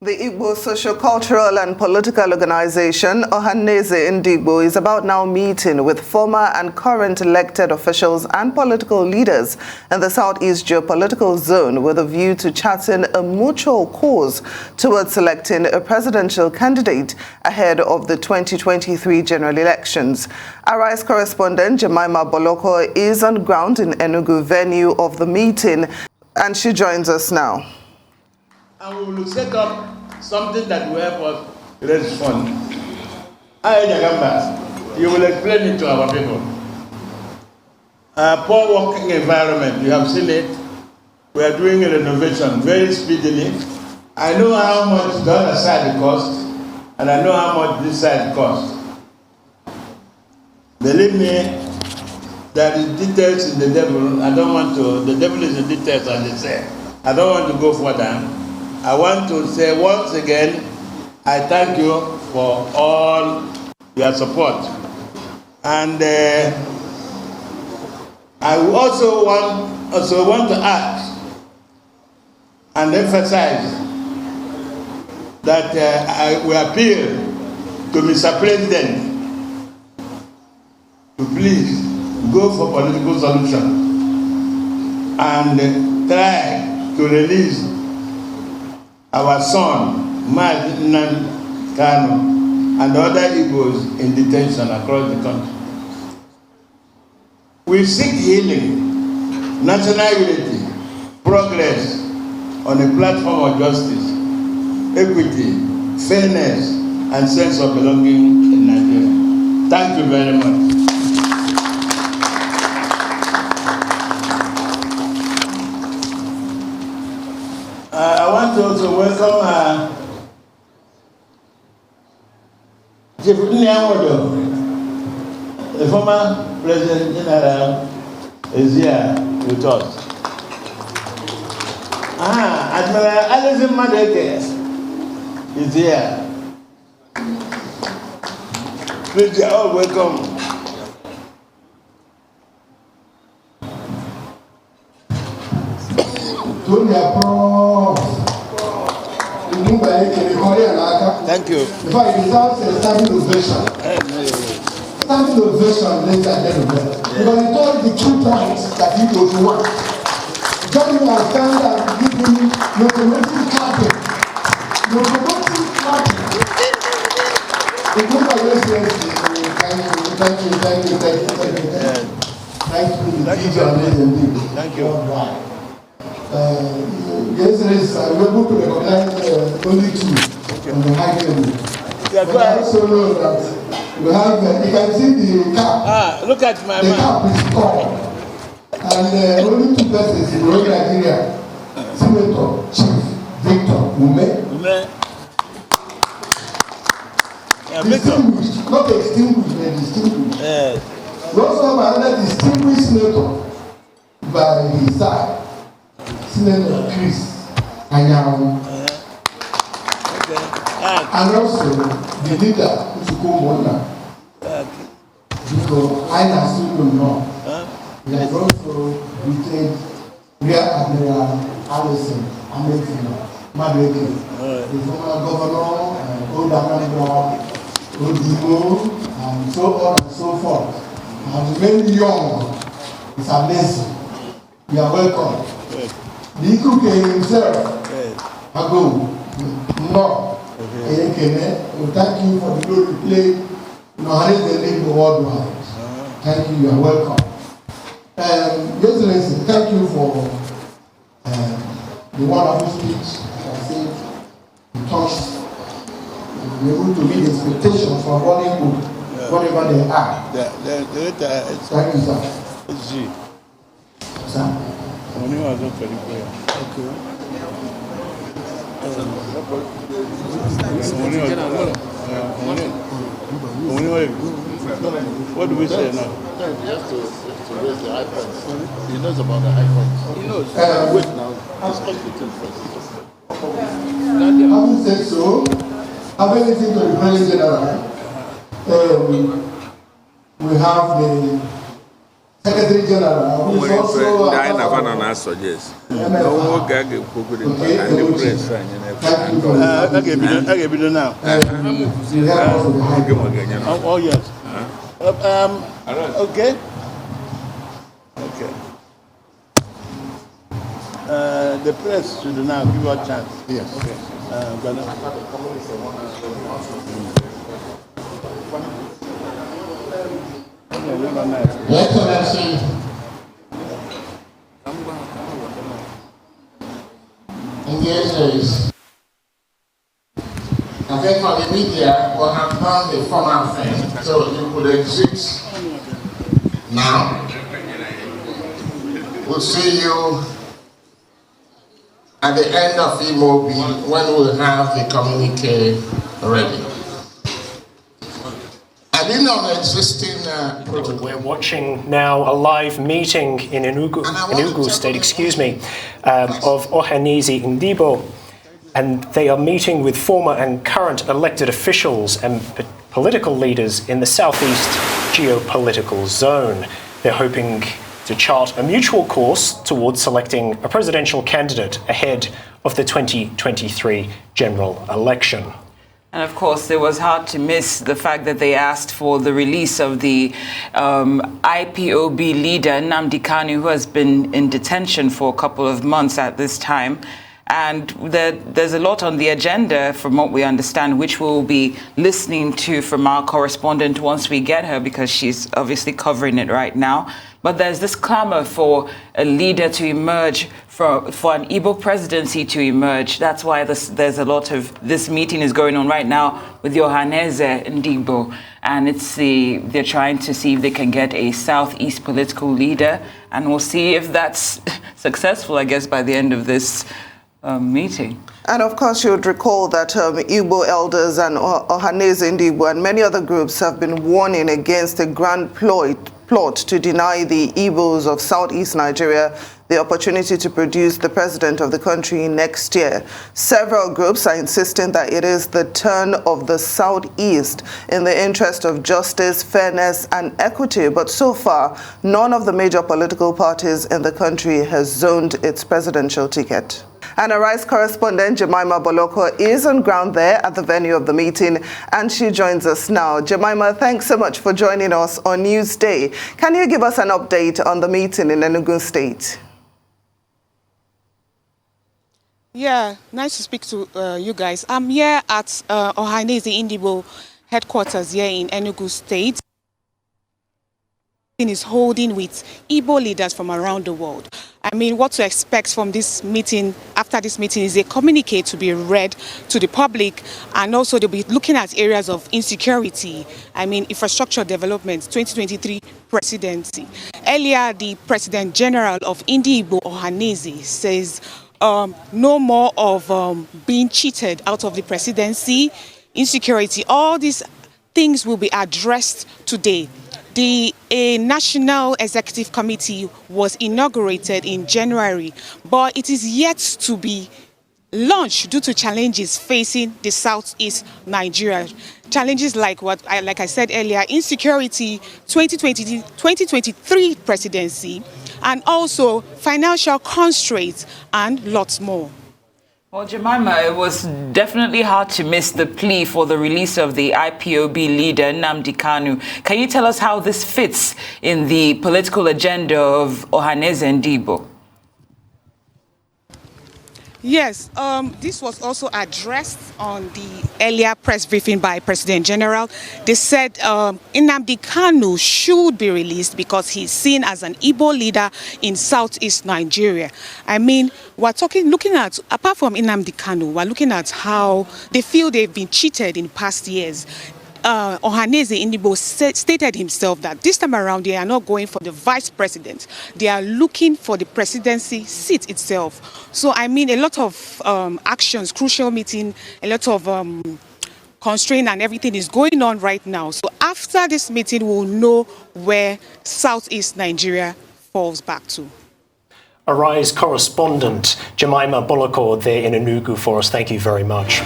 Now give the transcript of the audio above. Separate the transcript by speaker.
Speaker 1: The Igbo socio-cultural and political organization Ohaneze Ndigbo is about now meeting with former and current elected officials and political leaders in the Southeast geopolitical zone with a view to charting a mutual course towards selecting a presidential candidate ahead of the 2023 general elections. Arise correspondent Jemima Bolokor is on ground in Enugu venue of the meeting, and she joins us now.
Speaker 2: And we will set up something that will help us raise funds. You will explain it to our people. Poor working environment, you have seen it. We are doing a renovation very speedily. I know how much the other side costs, and I know how much this side costs. Believe me, there is details in the devil. I don't want to, the devil is in details, as they say. I don't want to go further. I want to say once again, I thank you for all your support. And I also want to ask and emphasize that I will appeal to Mr. President to please go for political solution and try to release our son, Nnamdi Kanu, and other Igbos in detention across the country. We seek healing, national unity, progress on a platform of justice, equity, fairness, and sense of belonging in Nigeria. Thank you very much. I want to also welcome Chief Nyamodo, the former President General, is here with us. Admiral Alison Madeke is here. Please, you are all welcome. Thank you.
Speaker 3: In fact, it deserves a standing ovation. Standing ovation, ladies and gentlemen. Because he told the 2 points that he was one. Joining our stand and giving locomotive clapping. Locomotive clapping.
Speaker 2: Thank you.
Speaker 3: Yes, I'm able to recognize only 2 on the high level. But I also know that we have, you can see the cap.
Speaker 2: Look at my
Speaker 3: man. The cap is tall. And only 2 persons in Royal Nigeria, Senator Chief Victor Ume. Distinguished, not extinguished, but distinguished. We also have another distinguished senator by his side, Senator Chris Anyanwu. And also the leader, Uchuko Mona. Because I still don't know. He has also retained Rear Admiral Alison Madeke, the former governor, Old Anambra, Odibo, and so on and so forth. And very young. It's amazing. You are welcome. The Ikuke himself, Ago, no, we thank you for the glory play in Ohaneze Ndigbo worldwide. Thank you, you are welcome. Your Excellency, thank you for the wonderful speech. As I said, you touched, you're able to meet expectations for Bollywood, whatever they are. Thank you, sir.
Speaker 2: It's G.
Speaker 3: Sir?
Speaker 2: What do we say now?
Speaker 4: He has to raise the high points. He knows about the high points. He knows. Wait now. He's competent first.
Speaker 3: Having said so, have anything to the President General? We have the Secretary General, who is also
Speaker 2: I never suggest. No gag and the press. I give you now. Oh, yes. Okay. Okay. The press should now give you a chance.
Speaker 3: Yes.
Speaker 2: Okay.
Speaker 3: Your Excellency, in these days, I think for the media, we have done the formal thing, so you could exit now. We'll see you at the end of Imobi when we'll have the communique ready.
Speaker 5: We're watching now a live meeting in Enugu State, of Ohaneze Ndigbo, and they are meeting with former and current elected officials and political leaders in the southeast geopolitical zone. They're hoping to chart a mutual course towards selecting a presidential candidate ahead of the 2023 general election.
Speaker 6: And of course, it was hard to miss the fact that they asked for the release of the IPOB leader, Nnamdi Kanu, who has been in detention for a couple of months at this time. And there's a lot on the agenda, from what we understand, which we'll be listening to from our correspondent once we get her, because she's obviously covering it right now. But there's this clamor for a leader to emerge, for an Igbo presidency to emerge. That's why there's a lot of this meeting is going on right now with Ohaneze Ndigbo, and they're trying to see if they can get a southeast political leader, and we'll see if that's successful, I guess, by the end of this meeting.
Speaker 1: And of course, you would recall that Igbo elders and Ohaneze Ndigbo and many other groups have been warning against a grand plot to deny the Igbos of southeast Nigeria the opportunity to produce the president of the country next year. Several groups are insisting that it is the turn of the southeast in the interest of justice, fairness, and equity. But so far, none of the major political parties in the country has zoned its presidential ticket. And Arise correspondent Jemima Bolokor is on ground there at the venue of the meeting, and she joins us now. Jemima, thanks so much for joining us on Newsday. Can you give us an update on the meeting in Enugu State?
Speaker 7: Yeah, nice to speak to you guys. I'm here at Ohaneze Ndigbo headquarters here in Enugu State. Is holding with Igbo leaders from around the world. I mean, what to expect from this meeting, after this meeting, is a communique to be read to the public, and also they'll be looking at areas of insecurity, I mean, infrastructure development, 2023 presidency. Earlier, the President General of Ndigbo, Ohaneze, says no more of being cheated out of the presidency, insecurity, all these things will be addressed today. A National Executive Committee was inaugurated in January, but it is yet to be launched due to challenges facing the southeast Nigeria. Challenges like I said earlier, insecurity, 2023 presidency, and also financial constraints and lots more.
Speaker 6: Well, Jemima, it was definitely hard to miss the plea for the release of the IPOB leader, Nnamdi Kanu. Can you tell us how this fits in the political agenda of Ohaneze Ndigbo?
Speaker 7: Yes, this was also addressed on the earlier press briefing by President General. They said Nnamdi Kanu should be released because he's seen as an Igbo leader in southeast Nigeria. I mean, looking at, apart from Nnamdi Kanu, we're looking at how they feel they've been cheated in past years. Ohaneze Ndigbo stated himself that this time around they are not going for the vice president. They are looking for the presidency seat itself. So, I mean, a lot of actions, crucial meeting, a lot of constraint and everything is going on right now. So after this meeting, we'll know where southeast Nigeria falls back to.
Speaker 5: Arise correspondent Jemima Bolokor there in Enugu for us. Thank you very much.